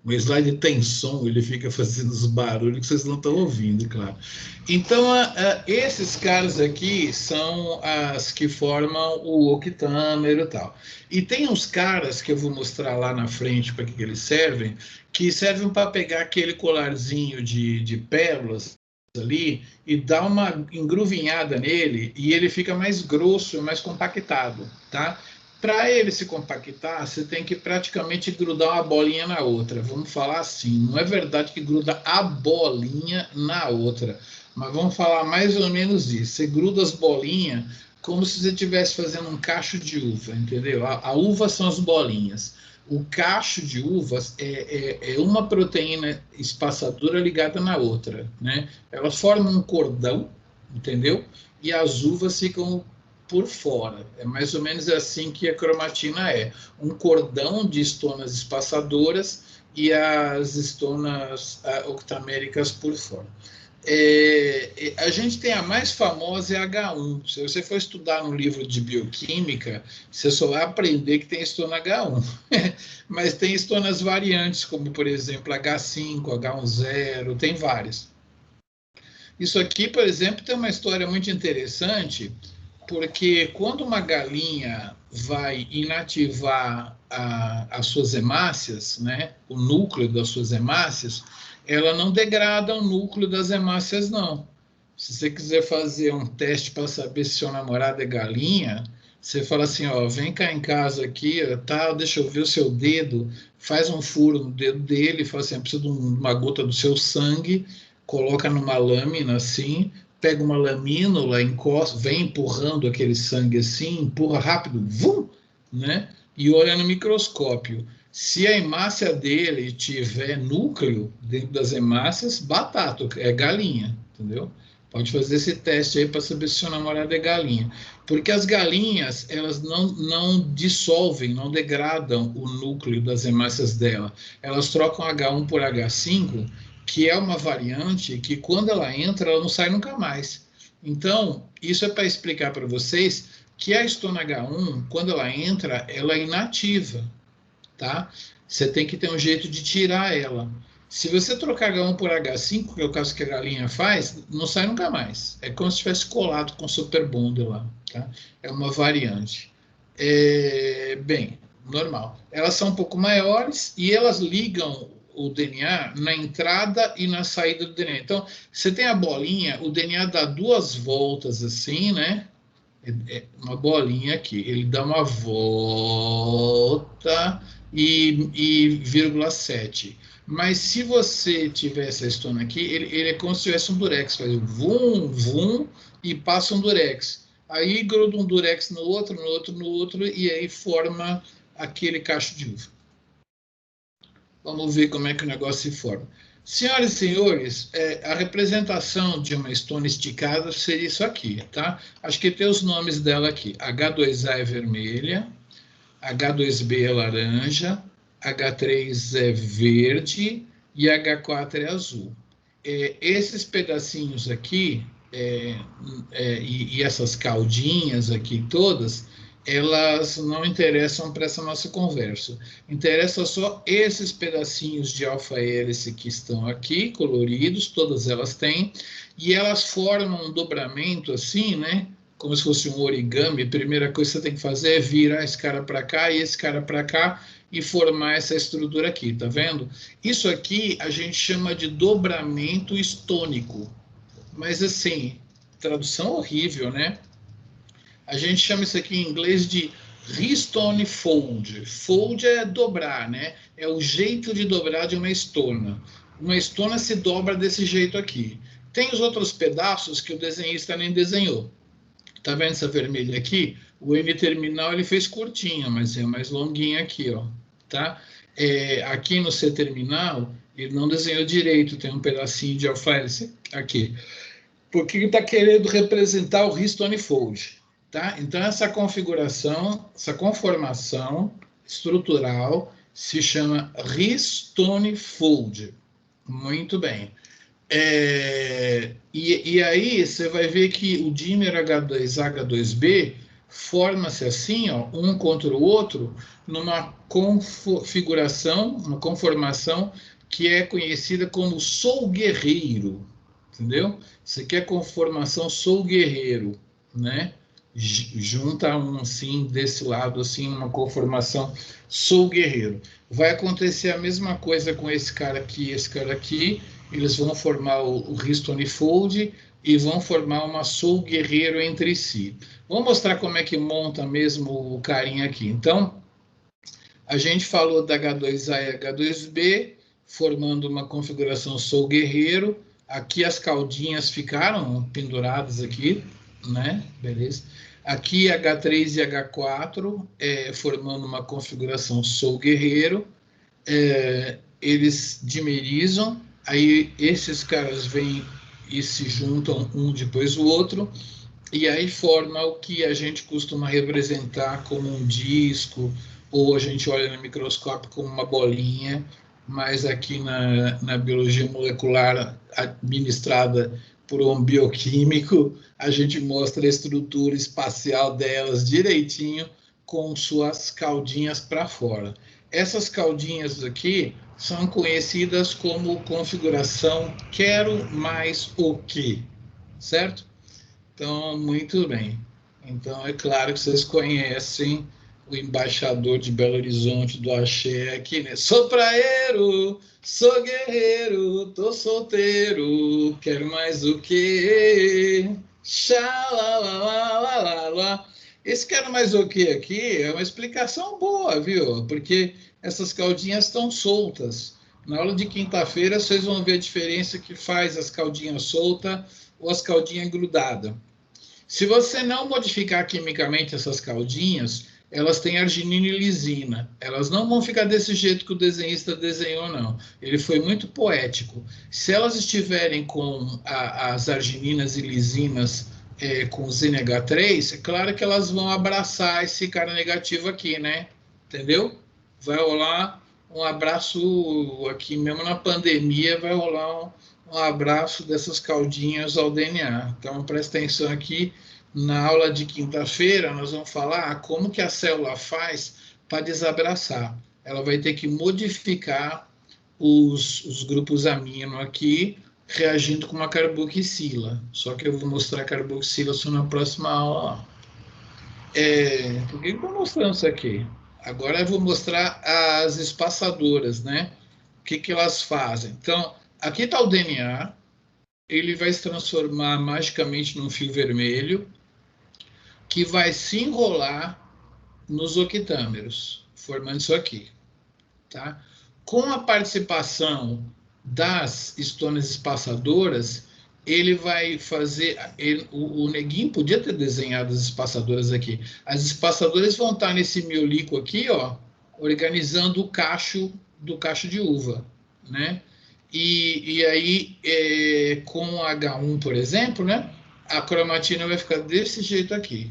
O slide tem som, ele fica fazendo os barulhos que vocês não estão ouvindo, claro. Então, esses caras aqui são as que formam o octâmero e tal. E tem uns caras que eu vou mostrar lá na frente para que eles servem, que servem para pegar aquele colarzinho de pérolas ali e dar uma engruvinhada nele e ele fica mais grosso, mais compactado, tá? Para ele se compactar, você tem que praticamente grudar uma bolinha na outra. Vamos falar assim, não é verdade que gruda a bolinha na outra, mas vamos falar mais ou menos isso. Você gruda as bolinhas como se você estivesse fazendo um cacho de uva, entendeu? A uva são as bolinhas. O cacho de uvas é uma proteína espaçadora ligada na outra, né? Elas formam um cordão, entendeu? E as uvas ficam por fora. É mais ou menos assim que a cromatina é. Um cordão de estonas espaçadoras e as estonas octaméricas por fora. A gente tem a mais famosa, é a H1. Se você for estudar no livro de bioquímica, você só vai aprender que tem estona H1. Mas tem estonas variantes, como, por exemplo, H5, H10, tem várias. Isso aqui, por exemplo, tem uma história muito interessante, porque quando uma galinha vai inativar as suas hemácias, né, o núcleo das suas hemácias, ela não degrada o núcleo das hemácias, não. Se você quiser fazer um teste para saber se seu namorado é galinha, você fala assim, ó, vem cá em casa aqui, tá, deixa eu ver o seu dedo, faz um furo no dedo dele, fala assim, precisa de uma gota do seu sangue, coloca numa lâmina assim, pega uma lamínula, encosta, vem empurrando aquele sangue assim, empurra rápido, vum, né? E olha no microscópio. Se a hemácia dele tiver núcleo dentro das hemácias, batata, é galinha, entendeu? Pode fazer esse teste aí para saber se seu namorado é galinha. Porque as galinhas, elas não dissolvem, não degradam o núcleo das hemácias dela. Elas trocam H1 por H5, que é uma variante que, quando ela entra, ela não sai nunca mais. Então, isso é para explicar para vocês que a estona H1, quando ela entra, ela é inativa, tá? Você tem que ter um jeito de tirar ela. Se você trocar H1 por H5, que é o caso que a galinha faz, não sai nunca mais. É como se tivesse colado com super bonder lá, tá? É uma variante. Bem, normal. Elas são um pouco maiores e elas ligam o DNA na entrada e na saída do DNA. Então, você tem a bolinha, o DNA dá duas voltas assim, né? Uma bolinha aqui. Ele dá uma volta e 0,7. Mas se você tiver essa estona aqui, ele é como se tivesse um durex, faz um vum, vum, e passa um durex. Aí gruda um durex no outro, e aí forma aquele cacho de uva. Vamos ver como é que o negócio se forma. Senhoras e senhores, a representação de uma estona esticada seria isso aqui, tá? Acho que tem os nomes dela aqui. H2A é vermelha, H2B é laranja, H3 é verde e H4 é azul. Esses pedacinhos aqui, e essas caldinhas aqui todas, elas não interessam para essa nossa conversa. Interessa só esses pedacinhos de alfa-hélice que estão aqui, coloridos, todas elas têm, e elas formam um dobramento assim, né? Como se fosse um origami. A primeira coisa que você tem que fazer é virar esse cara para cá e esse cara para cá e formar essa estrutura aqui, tá vendo? Isso aqui a gente chama de dobramento estônico. Mas assim, tradução horrível, né? A gente chama isso aqui em inglês de Rhistone fold. Fold é dobrar, né? É o jeito de dobrar de uma estona. Uma estona se dobra desse jeito aqui. Tem os outros pedaços que o desenhista nem desenhou. Tá vendo essa vermelha aqui? O N-terminal ele fez curtinha, mas é mais longuinha aqui, ó. Tá? Aqui no C-terminal, ele não desenhou direito, tem um pedacinho de alfa-hélice aqui. Porque ele está querendo representar o Rhistone fold. Tá? Então, essa configuração, essa conformação estrutural se chama Rhistone fold. Muito bem. E aí você vai ver que o dímer H2A, H2B forma-se assim, ó, um contra o outro, numa configuração, uma conformação que é conhecida como sou guerreiro, entendeu? Isso aqui é conformação sou guerreiro, né? Junta um assim, desse lado, assim, uma conformação sou guerreiro. Vai acontecer a mesma coisa com esse cara aqui, eles vão formar o Ristone Fold e vão formar uma sou guerreiro entre si. Vou mostrar como é que monta mesmo o carinha aqui. Então, a gente falou da H2A e H2B, formando uma configuração sou guerreiro. Aqui as caudinhas ficaram penduradas aqui, né? Beleza. Aqui H3 e H4, formando uma configuração sou guerreiro. Eles dimerizam, aí esses caras vêm e se juntam um depois do outro, e aí forma o que a gente costuma representar como um disco, ou a gente olha no microscópio como uma bolinha, mas aqui na biologia molecular administrada por um bioquímico, a gente mostra a estrutura espacial delas direitinho, com suas caudinhas para fora. Essas caudinhas aqui são conhecidas como configuração quero mais o que, certo? Então, muito bem. Então, é claro que vocês conhecem o embaixador de Belo Horizonte do axé aqui, né? Sou praeiro, sou guerreiro, tô solteiro, quero mais o que? Xalalalala. Esse quero mais o que aqui é uma explicação boa, viu? Porque essas caudinhas estão soltas. Na aula de quinta-feira, vocês vão ver a diferença que faz as caudinhas soltas ou as caudinhas grudadas. Se você não modificar quimicamente essas caudinhas, elas têm arginina e lisina. Elas não vão ficar desse jeito que o desenhista desenhou, não. Ele foi muito poético. Se elas estiverem com as argininas e lisinas com ZNH3, é claro que elas vão abraçar esse cara negativo aqui, né? Entendeu? Vai rolar um abraço aqui, mesmo na pandemia, vai rolar um abraço dessas caudinhas ao DNA. Então, presta atenção aqui. Na aula de quinta-feira, nós vamos falar como que a célula faz para desabraçar. Ela vai ter que modificar os grupos amino aqui, reagindo com uma carboxila. Só que eu vou mostrar a carboxila só na próxima aula. Por que eu estou mostrando isso aqui? Agora eu vou mostrar as espaçadoras, né? O que elas fazem. Então, aqui está o DNA. Ele vai se transformar magicamente num fio vermelho, que vai se enrolar nos octâmeros, formando isso aqui, tá? Com a participação das histonas espaçadoras, ele vai fazer... o Neguinho podia ter desenhado as espaçadoras aqui. As espaçadoras vão estar nesse miolico aqui, ó, organizando o cacho do cacho de uva, né? E aí, com H1, por exemplo, né, a cromatina vai ficar desse jeito aqui.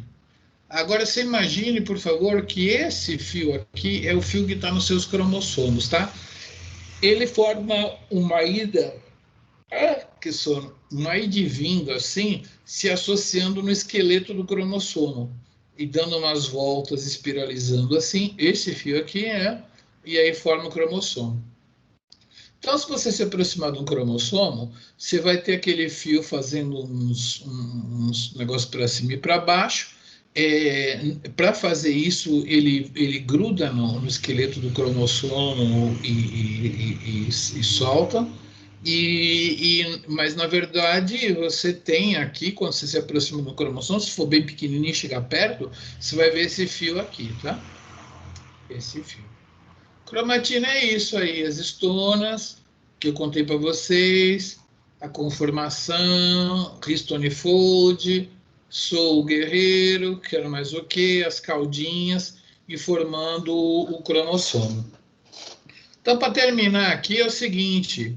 Agora, você imagine, por favor, que esse fio aqui é o fio que está nos seus cromossomos, tá? Ele forma uma ida, uma ida e vindo, assim, se associando no esqueleto do cromossomo e dando umas voltas, espiralizando assim, esse fio aqui e aí forma o cromossomo. Então, se você se aproximar de um cromossomo, você vai ter aquele fio fazendo uns negócios para cima e para baixo. Para fazer isso, ele gruda no esqueleto do cromossomo e solta. Mas, na verdade, você tem aqui, quando você se aproxima do cromossomo, se for bem pequenininho e chegar perto, você vai ver esse fio aqui, tá? Esse fio. Cromatina é isso aí, as histonas que eu contei para vocês, a conformação, Ristone Fold, sou o guerreiro, quero mais o que, as caudinhas e formando o cromossomo. Então, para terminar aqui é o seguinte,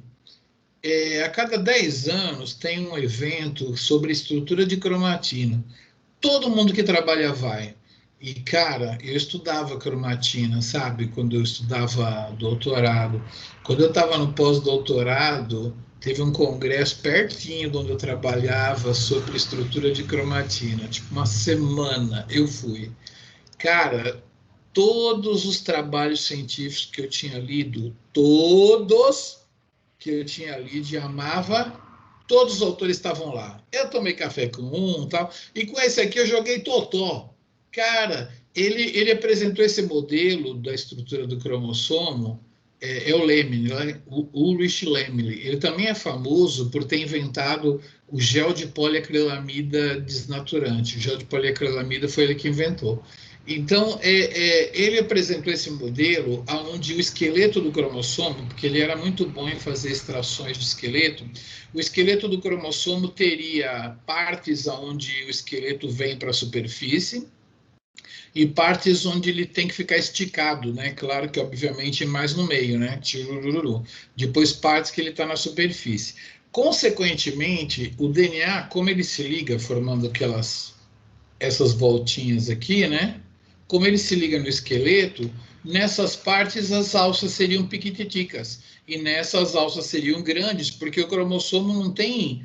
a cada 10 anos tem um evento sobre estrutura de cromatina. Todo mundo que trabalha vai. E, cara, eu estudava cromatina, sabe? Quando eu estudava doutorado. Quando eu estava no pós-doutorado, teve um congresso pertinho de onde eu trabalhava sobre estrutura de cromatina, tipo uma semana eu fui. Cara, todos os trabalhos científicos que eu tinha lido, todos que eu tinha lido e amava, todos os autores estavam lá. Eu tomei café com um, tal, e com esse aqui eu joguei totó. Cara, ele apresentou esse modelo da estrutura do cromossomo, o Lemmy, o Ulrich Lemmy. Ele também é famoso por ter inventado o gel de poliacrilamida desnaturante. O gel de poliacrilamida foi ele que inventou. Então, ele apresentou esse modelo onde o esqueleto do cromossomo, porque ele era muito bom em fazer extrações de esqueleto, o esqueleto do cromossomo teria partes onde o esqueleto vem para a superfície e partes onde ele tem que ficar esticado, né? Claro que, obviamente, mais no meio, né? Depois, partes que ele está na superfície. Consequentemente, o DNA, como ele se liga formando essas voltinhas aqui, né? Como ele se liga no esqueleto, nessas partes as alças seriam piquititicas e nessas alças seriam grandes, porque o cromossomo não tem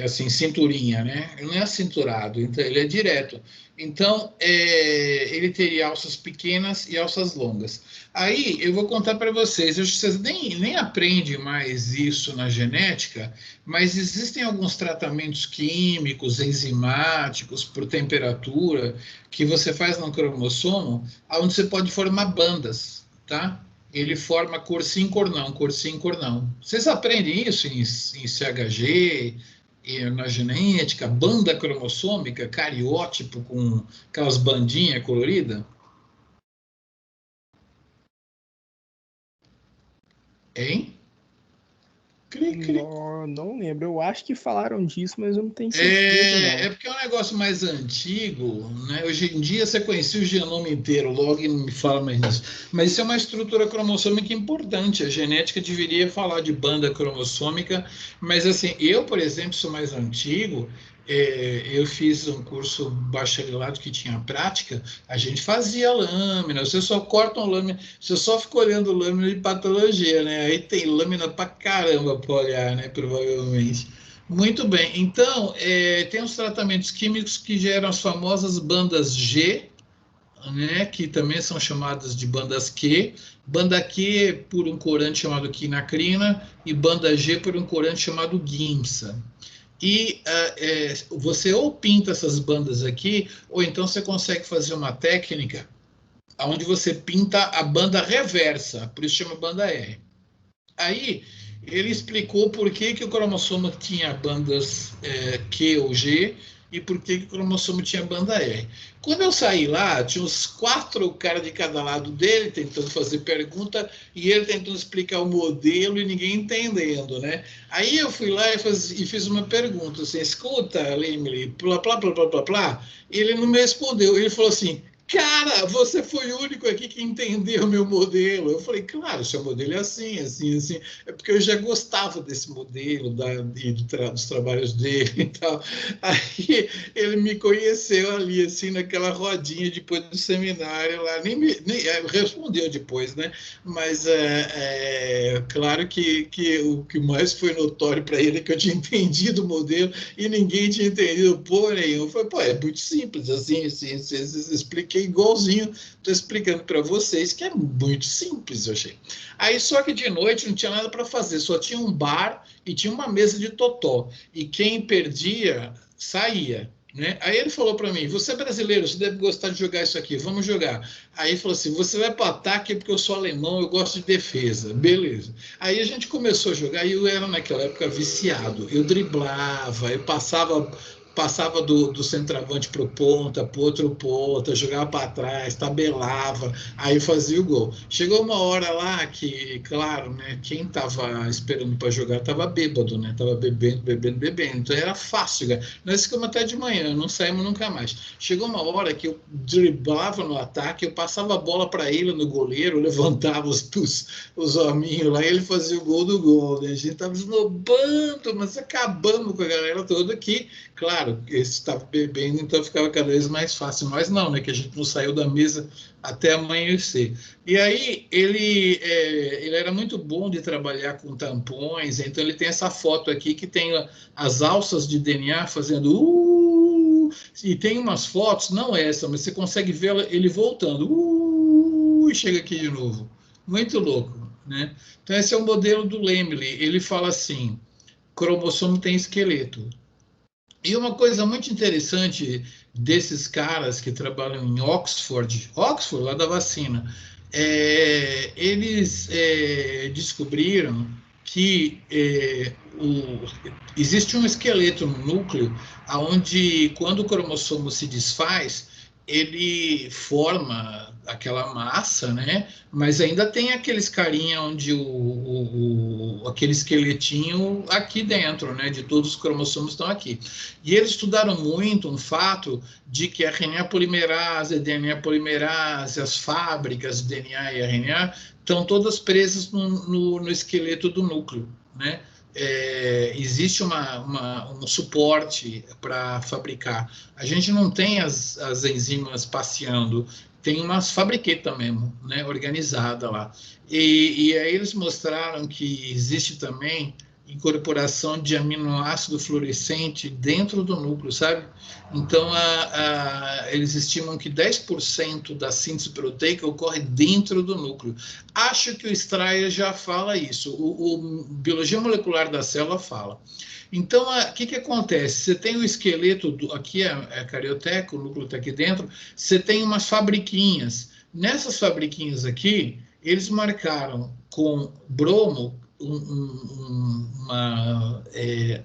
assim cinturinha, né? Ele não é acinturado, então ele é direto. Então ele teria alças pequenas e alças longas. Aí eu vou contar para vocês, vocês nem aprendem mais isso na genética, mas existem alguns tratamentos químicos, enzimáticos, por temperatura, que você faz no cromossomo, onde você pode formar bandas, tá? Ele forma cor sim, cor não, cor sim, cor não. Vocês aprendem isso em CHG, na genética, banda cromossômica, cariótipo, com aquelas bandinhas coloridas? Hein? Não lembro. Eu acho que falaram disso, mas eu não tenho certeza, não. Porque é um negócio mais antigo, né? Hoje em dia você conhecia o genoma inteiro, logo não me fala mais nisso. Mas isso é uma estrutura cromossômica importante. A genética deveria falar de banda cromossômica, mas assim, eu, por exemplo, sou mais antigo. Eu fiz um curso bacharelado que tinha prática, a gente fazia lâmina, você só corta uma lâmina, você só fica olhando lâmina de patologia, né? Aí tem lâmina pra caramba para olhar, né? Provavelmente. Muito bem, então, tem os tratamentos químicos que geram as famosas bandas G, né, que também são chamadas de bandas Q. Banda Q por um corante chamado quinacrina e banda G por um corante chamado GIMSA. E você ou pinta essas bandas aqui, ou então você consegue fazer uma técnica onde você pinta a banda reversa, por isso chama banda R. Aí ele explicou por que o cromossomo tinha bandas Q ou G e por que o cromossomo tinha banda R. Quando eu saí lá, tinha uns 4 caras de cada lado dele tentando fazer pergunta e ele tentando explicar o modelo e ninguém entendendo, né? Aí eu fui lá e fiz uma pergunta, assim, escuta, Lemmy, plá, plá, plá, plá, plá, plá. Ele não me respondeu, ele falou assim, cara, você foi o único aqui que entendeu o meu modelo. Eu falei, claro, seu modelo é assim, assim, assim. É porque eu já gostava desse modelo dos trabalhos dele e tal. Aí ele me conheceu ali, assim, naquela rodinha depois do seminário lá. Nem respondeu depois, né? Mas claro que o que mais foi notório para ele é que eu tinha entendido o modelo e ninguém tinha entendido porra nenhuma. Eu falei, pô, é muito simples, assim, expliquei igualzinho, estou explicando para vocês que é muito simples, eu achei. Aí só que de noite não tinha nada para fazer, só tinha um bar e tinha uma mesa de totó. E quem perdia, saía. Né? Aí ele falou para mim, você é brasileiro, você deve gostar de jogar isso aqui, vamos jogar. Aí ele falou assim, você vai para o ataque porque eu sou alemão, eu gosto de defesa. Beleza. Aí a gente começou a jogar e eu era naquela época viciado. Eu driblava, eu passava do centroavante para o ponta, para outro ponta, jogava para trás, tabelava, aí fazia o gol. Chegou uma hora lá que, claro, né, quem estava esperando para jogar estava bêbado, né, estava bebendo, então era fácil. Né? Nós ficamos até de manhã, não saímos nunca mais. Chegou uma hora que eu driblava no ataque, eu passava a bola para ele no goleiro, levantava os hominhos lá e ele fazia o gol do gol. Né? A gente estava esnobando, mas acabando com a galera toda aqui, claro. claro, esse estava bebendo, então ficava cada vez mais fácil. Mas não, né? Que a gente não saiu da mesa até amanhecer. E aí ele era muito bom de trabalhar com tampões, então ele tem essa foto aqui que tem as alças de DNA fazendo e tem umas fotos, não essa, mas você consegue ver ele voltando e chega aqui de novo. Muito louco, né? Então esse é o modelo do Lemley. Ele fala assim: cromossomo tem esqueleto. E uma coisa muito interessante desses caras que trabalham em Oxford, lá da vacina, eles descobriram que existe um esqueleto no núcleo, onde quando o cromossomo se desfaz, ele forma aquela massa, né? Mas ainda tem aqueles carinha onde aquele esqueletinho aqui dentro, né? De todos os cromossomos estão aqui. E eles estudaram muito um fato de que a RNA polimerase, a DNA polimerase, as fábricas de DNA e RNA estão todas presas no esqueleto do núcleo, né? Existe um suporte para fabricar. A gente não tem as enzimas passeando, tem umas fabriquetas mesmo, né, organizada lá. E aí eles mostraram que existe também incorporação de aminoácido fluorescente dentro do núcleo, sabe? Então, eles estimam que 10% da síntese proteica ocorre dentro do núcleo. Acho que o Strayer já fala isso, o Biologia Molecular da Célula fala. Então, o que acontece? Você tem o esqueleto, aqui é a carioteca, o núcleo está aqui dentro, você tem umas fabriquinhas. Nessas fabriquinhas aqui, eles marcaram com bromo,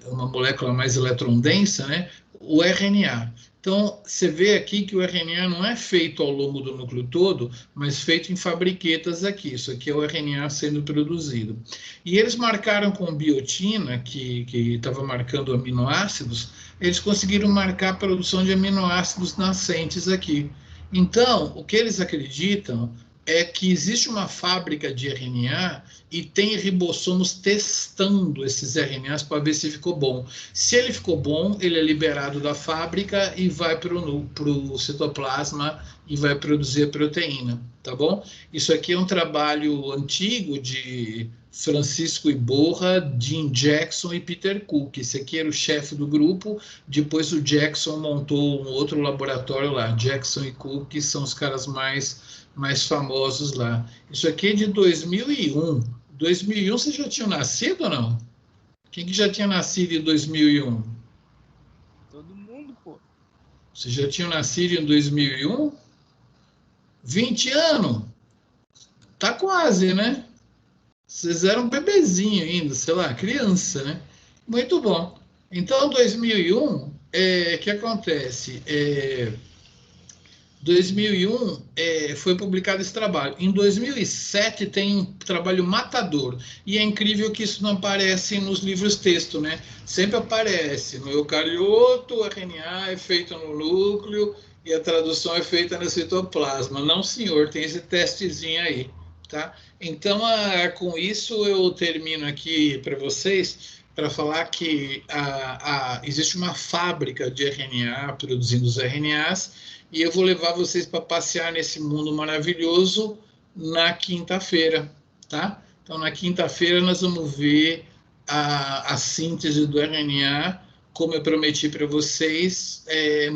uma molécula mais eletrondensa, né? O RNA. Então, você vê aqui que o RNA não é feito ao longo do núcleo todo, mas feito em fabriquetas aqui. Isso aqui é o RNA sendo produzido. E eles marcaram com biotina, que estava marcando aminoácidos, eles conseguiram marcar a produção de aminoácidos nascentes aqui. Então, o que eles acreditam é que existe uma fábrica de RNA e tem ribossomos testando esses RNAs para ver se ficou bom. Se ele ficou bom, ele é liberado da fábrica e vai para o citoplasma e vai produzir a proteína, tá bom? Isso aqui é um trabalho antigo de Francisco Iborra, Jim Jackson e Peter Cook. Esse aqui era o chefe do grupo, depois o Jackson montou um outro laboratório lá. Jackson e Cook são os caras mais famosos lá. Isso aqui é de 2001. 2001 você já tinha nascido ou não? Quem que já tinha nascido em 2001? Todo mundo, pô. Você já tinha nascido em 2001? 20 anos? Tá quase, né? Vocês eram bebezinho ainda, sei lá, criança, né? Muito bom. Então, 2001, o que acontece? 2001 foi publicado esse trabalho. Em 2007 tem um trabalho matador. E é incrível que isso não aparece nos livros texto, né? Sempre aparece no eucarioto, o RNA é feito no núcleo e a tradução é feita no citoplasma. Não, senhor, tem esse testezinho aí, tá? Então, com isso eu termino aqui para vocês, para falar que existe uma fábrica de RNA produzindo os RNAs, e eu vou levar vocês para passear nesse mundo maravilhoso na quinta-feira, tá? Então, na quinta-feira, nós vamos ver a síntese do RNA, como eu prometi para vocês,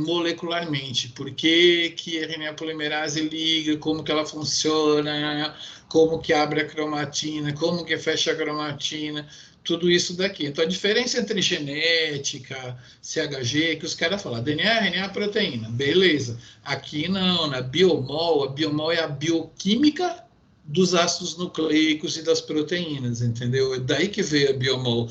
molecularmente. Por que RNA polimerase liga, como que ela funciona, como que abre a cromatina, como que fecha a cromatina, tudo isso daqui. Então, a diferença entre genética, CHG, que os caras falam, DNA, RNA, proteína, beleza. Aqui não, na biomol, a biomol é a bioquímica dos ácidos nucleicos e das proteínas, entendeu? É daí que veio a biomol.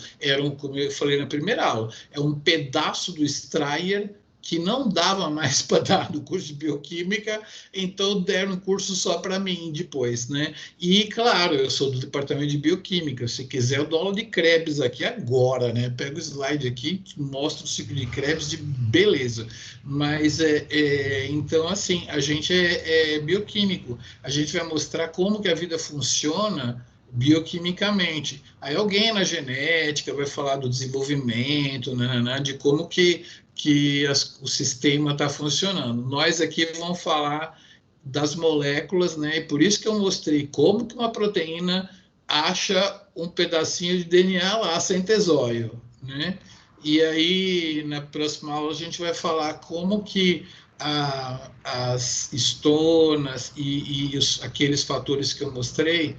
Como eu falei na primeira aula, é um pedaço do Strayer que não dava mais para dar no curso de bioquímica, então deram um curso só para mim depois, né? E, claro, eu sou do departamento de bioquímica, se quiser eu dou aula de Krebs aqui agora, né? Pego o slide aqui, mostro o ciclo de Krebs de beleza. Mas, então, assim, a gente é bioquímico, a gente vai mostrar como que a vida funciona bioquimicamente. Aí alguém na genética vai falar do desenvolvimento, de como que que o sistema está funcionando. Nós aqui vamos falar das moléculas, né? E por isso que eu mostrei como que uma proteína acha um pedacinho de DNA lá, centesóio, né? E aí, na próxima aula, a gente vai falar como que as histonas e aqueles fatores que eu mostrei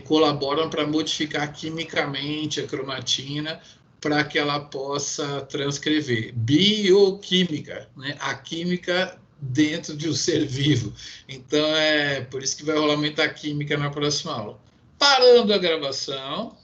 colaboram para modificar quimicamente a cromatina para que ela possa transcrever. Bioquímica, né? A química dentro de um ser vivo. Então, por isso que vai rolar muita química na próxima aula. Parando a gravação,